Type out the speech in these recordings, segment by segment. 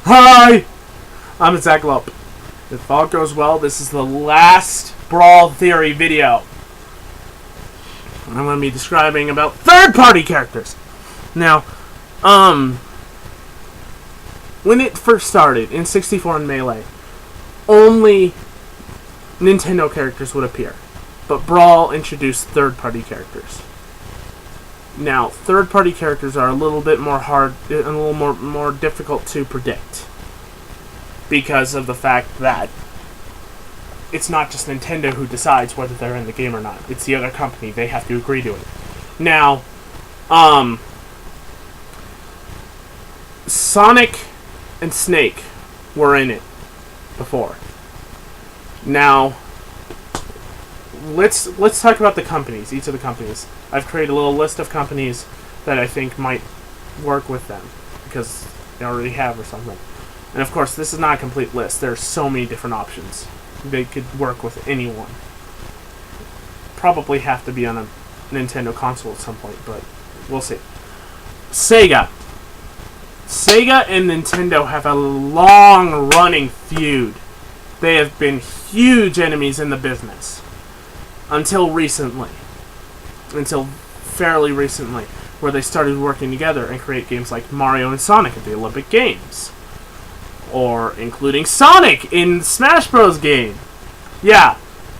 Hi! I'm Zach Lope. If all goes well, this is the last Brawl Theory video. And I'm going to be describing about third-party characters. Now, when it first started, in 64 and Melee, only Nintendo characters would appear. But Brawl introduced third-party characters. Now, third-party characters are a little bit more hard, a little more difficult to predict, because of the fact that it's not just Nintendo who decides whether they're in the game or not. It's the other company. They have to agree to it. Now, Sonic and Snake were in it before. Now, let's talk about the companies, each of the companies. I've created a little list of companies that I think might work with them, because they already have or something. And of course, this is not a complete list. There's so many different options. They could work with anyone. Probably have to be on a Nintendo console at some point, but we'll see. Sega. Sega and Nintendo have a long-running feud. They have been huge enemies in the business. Until recently. Until fairly recently, where they started working together and create games like Mario and Sonic at the Olympic Games. Or including Sonic in Smash Bros. Game. Yeah.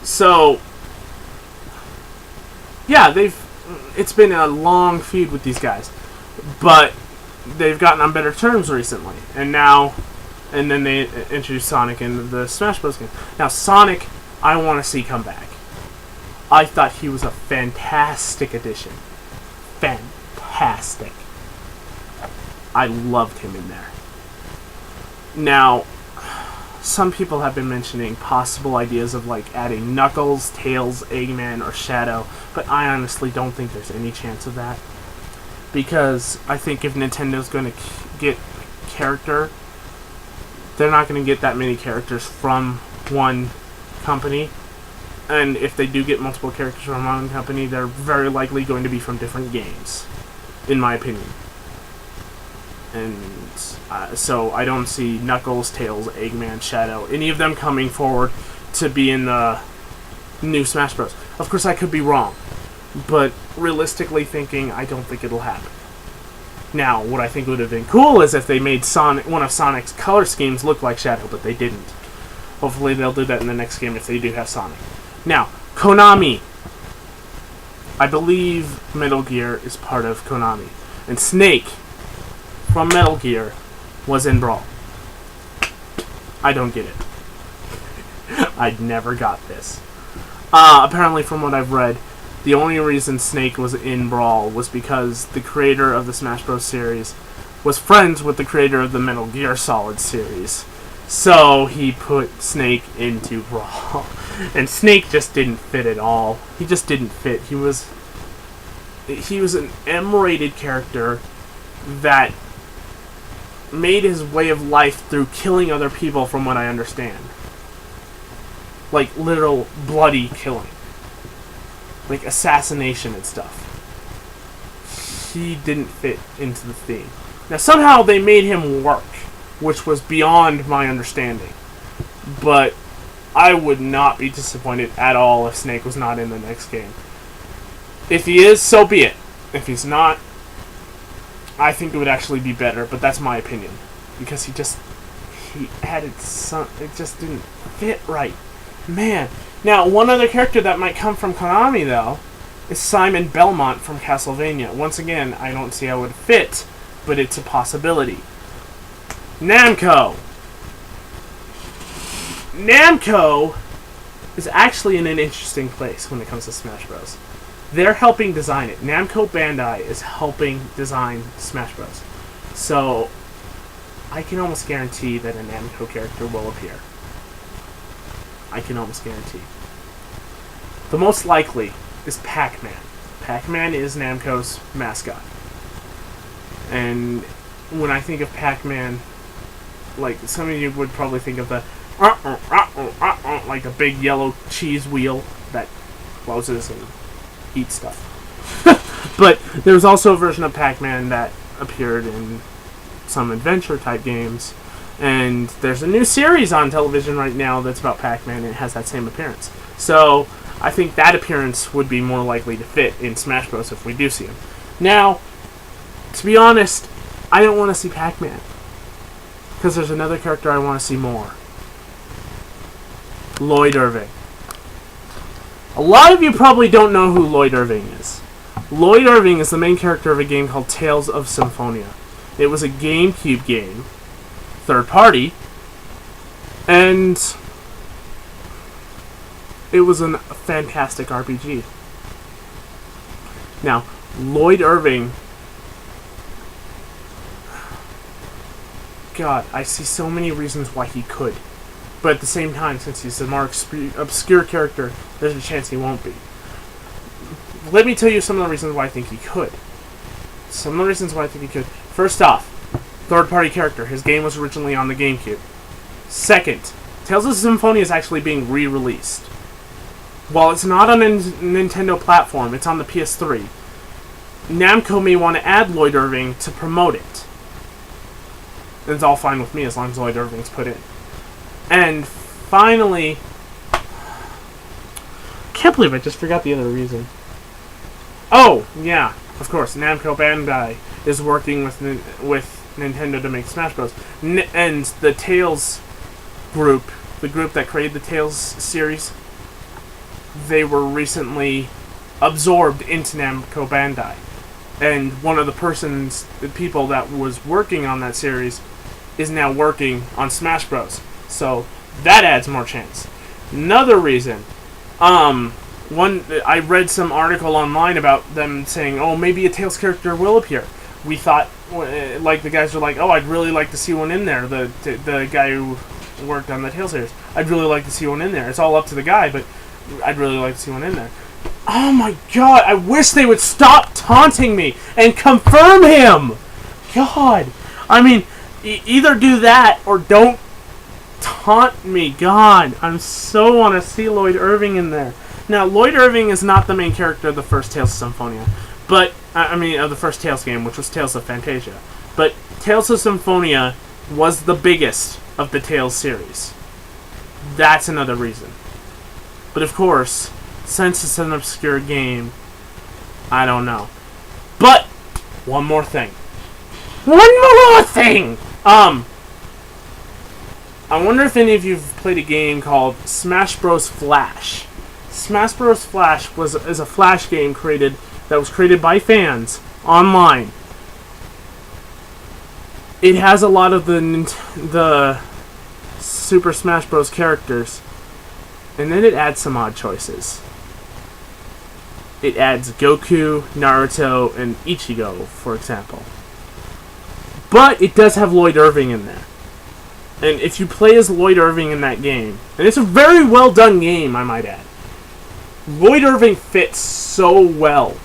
So, yeah, it's been a long feud with these guys. But they've gotten on better terms recently. And then they introduced Sonic in the Smash Bros. Game. Now, Sonic, I want to see come back. I thought he was a fantastic addition. Fantastic. I loved him in there. Now, some people have been mentioning possible ideas of like adding Knuckles, Tails, Eggman, or Shadow, but I honestly don't think there's any chance of that. Because I think if Nintendo's going to get a character, they're not going to get that many characters from one company. And if they do get multiple characters from one company, they're very likely going to be from different games, in my opinion. And so I don't see Knuckles, Tails, Eggman, Shadow, any of them coming forward to be in the new Smash Bros. Of course, I could be wrong, but realistically thinking, I don't think it'll happen. Now, what I think would have been cool is if they made one of Sonic's color schemes look like Shadow, but they didn't. Hopefully they'll do that in the next game if they do have Sonic. Now, Konami. I believe Metal Gear is part of Konami. And Snake from Metal Gear was in Brawl. I don't get it. I never got this. Apparently, from what I've read, the only reason Snake was in Brawl was because the creator of the Smash Bros. Series was friends with the creator of the Metal Gear Solid series. So he put Snake into Brawl. And Snake just didn't fit at all. He just didn't fit. He was an M-rated character that made his way of life through killing other people, from what I understand. Like, literal bloody killing. Like, assassination and stuff. He didn't fit into the theme. Now, somehow they made him work, which was beyond my understanding. But I would not be disappointed at all if Snake was not in the next game. If he is, so be it. If he's not, I think it would actually be better, but that's my opinion. Because it just didn't fit right. Man. Now, one other character that might come from Konami, though, is Simon Belmont from Castlevania. Once again, I don't see how it would fit, but it's a possibility. Namco. Namco is actually in an interesting place when it comes to Smash Bros. They're helping design it. Namco Bandai is helping design Smash Bros. So, I can almost guarantee that a Namco character will appear. I can almost guarantee. The most likely is Pac-Man. Pac-Man is Namco's mascot. And when I think of Pac-Man, like, some of you would probably think of the like a big yellow cheese wheel that closes and eats stuff. But there's also a version of Pac-Man that appeared in some adventure type games And there's a new series on television right now that's about Pac-Man, and it has that same appearance. So I think that appearance would be more likely to fit in Smash Bros. If we do see him. Now, to be honest, I don't want to see Pac-Man, because there's another character I want to see more. Lloyd Irving. A lot of you probably don't know who Lloyd Irving is. Lloyd Irving is the main character of a game called Tales of Symphonia. It was a GameCube game, third party, and it was a fantastic RPG. Now, Lloyd Irving, God, I see so many reasons why he could. But at the same time, since he's a more obscure character, there's a chance he won't be. Let me tell you some of the reasons why I think he could. Some of the reasons why I think he could. First off, third-party character. His game was originally on the GameCube. Second, Tales of Symphonia is actually being re-released. While it's not on a Nintendo platform, it's on the PS3. Namco may want to add Lloyd Irving to promote it. It's all fine with me as long as Lloyd Irving's put in. And finally, can't believe I just forgot the other reason. Oh, yeah, of course, Namco Bandai is working with Nintendo to make Smash Bros. And the Tales group, the group that created the Tales series, they were recently absorbed into Namco Bandai. And one of the people that was working on that series is now working on Smash Bros. So that adds more chance. Another reason, I read some article online about them saying, oh, maybe a Tails character will appear. We thought, like, the guys were like, oh, I'd really like to see one in there. The guy who worked on the Tails series, I'd really like to see one in there. It's all up to the guy, but I'd really like to see one in there. Oh my God, I wish they would stop taunting me and confirm him. God, I mean, either do that or don't taunt me. God, I so want to see Lloyd Irving in there. Now, Lloyd Irving is not the main character of the first Tales of Symphonia, but of the first Tales game, which was Tales of Fantasia. But Tales of Symphonia was the biggest of the Tales series. That's another reason. But of course, since it's an obscure game, I don't know. But one more thing. I wonder if any of you have played a game called Smash Bros. Flash. Smash Bros. Flash is a Flash game that was created by fans online. It has a lot of the Super Smash Bros. Characters, and then it adds some odd choices. It adds Goku, Naruto, and Ichigo, for example. But it does have Lloyd Irving in there. And if you play as Lloyd Irving in that game, and it's a very well done game, I might add, Lloyd Irving fits so well.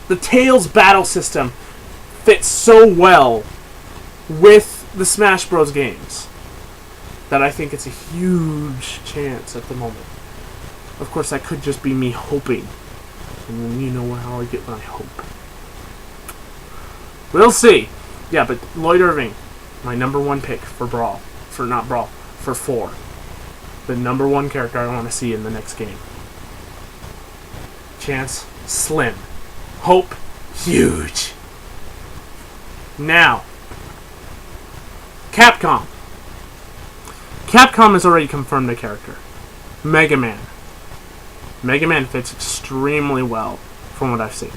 The Tails battle system fits so well with the Smash Bros. Games that I think it's a huge chance at the moment. Of course, that could just be me hoping. And then you know how I get when I hope. We'll see. Yeah, but Lloyd Irving, my number one pick for Brawl. For 4. The number one character I want to see in the next game. Chance, slim. Hope, huge. Now, Capcom. Capcom has already confirmed the character. Mega Man. Mega Man fits extremely well from what I've seen.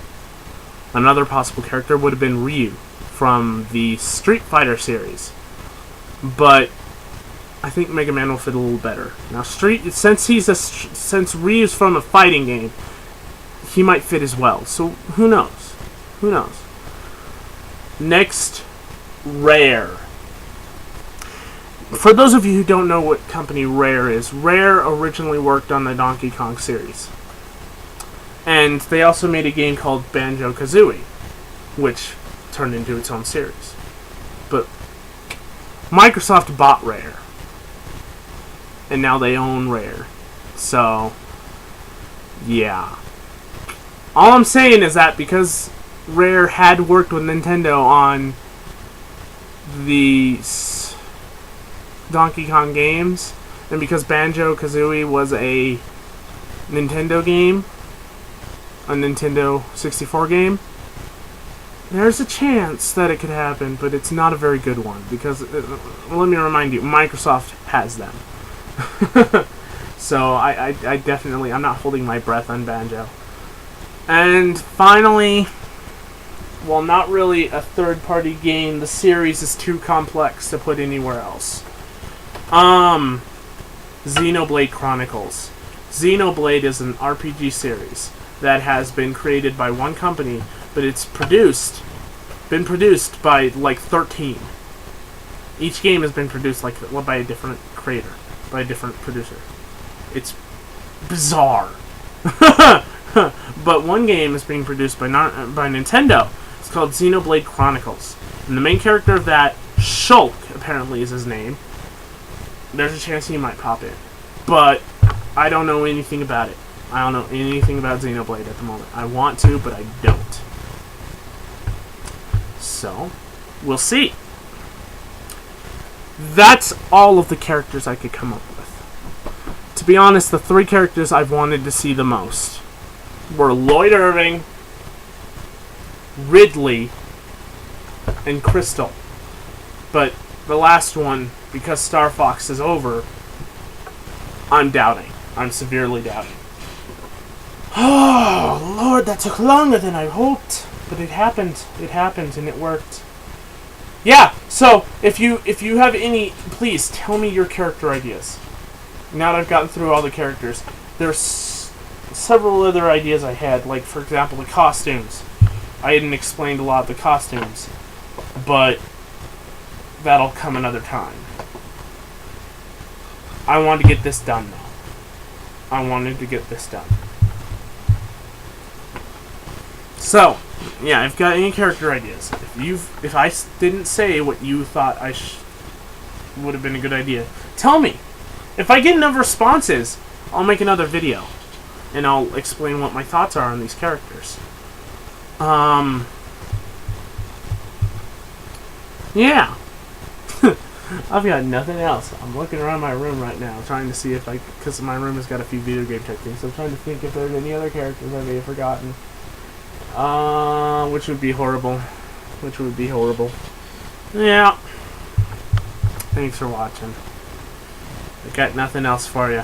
Another possible character would have been Ryu from the Street Fighter series. But I think Mega Man will fit a little better. Now, since Ryu's from a fighting game, he might fit as well. So who knows? Who knows? Next, Rare. For those of you who don't know what company Rare is, Rare originally worked on the Donkey Kong series. And they also made a game called Banjo-Kazooie, which turned into its own series. But Microsoft bought Rare. And now they own Rare. So, yeah. All I'm saying is that because Rare had worked with Nintendo on the Donkey Kong games, and because Banjo-Kazooie was a Nintendo game, a Nintendo 64 game, there's a chance that it could happen, but it's not a very good one, because, let me remind you, Microsoft has them. So I definitely, I'm not holding my breath on Banjo. And finally, while not really a third-party game, the series is too complex to put anywhere else. Xenoblade Chronicles. Xenoblade is an RPG series that has been created by one company, but it's been produced by like 13. Each game has been produced like by a different creator, by a different producer. It's bizarre. But one game is being produced by Nintendo. It's called Xenoblade Chronicles. And the main character of that, Shulk, apparently is his name. There's a chance he might pop in. But I don't know anything about it. I don't know anything about Xenoblade at the moment. I want to, but I don't. So, we'll see. That's all of the characters I could come up with. To be honest, the 3 characters I've wanted to see the most were Lloyd Irving, Ridley, and Crystal. But the last one, because Star Fox is over, I'm doubting. I'm severely doubting. Oh, Lord, that took longer than I hoped. But it happened. It happened, and it worked. Yeah, so, if you have any, please tell me your character ideas. Now that I've gotten through all the characters, there's several other ideas I had, like, for example, the costumes. I hadn't explained a lot of the costumes, but that'll come another time. I wanted to get this done, though. I wanted to get this done. So, yeah, I've got any character ideas. If I didn't say what you thought I would have been a good idea, tell me. If I get enough responses, I'll make another video, and I'll explain what my thoughts are on these characters. Yeah. I've got nothing else. I'm looking around my room right now, trying to see if because my room has got a few video game type things, so I'm trying to think if there's any other characters I may have forgotten. Which would be horrible. Which would be horrible. Yeah. Thanks for watching. I got nothing else for you.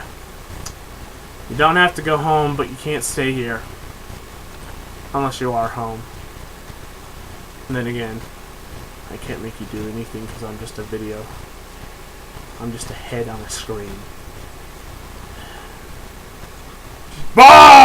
You don't have to go home, but you can't stay here. Unless you are home. And then again, I can't make you do anything because I'm just a video. I'm just a head on a screen. Bye!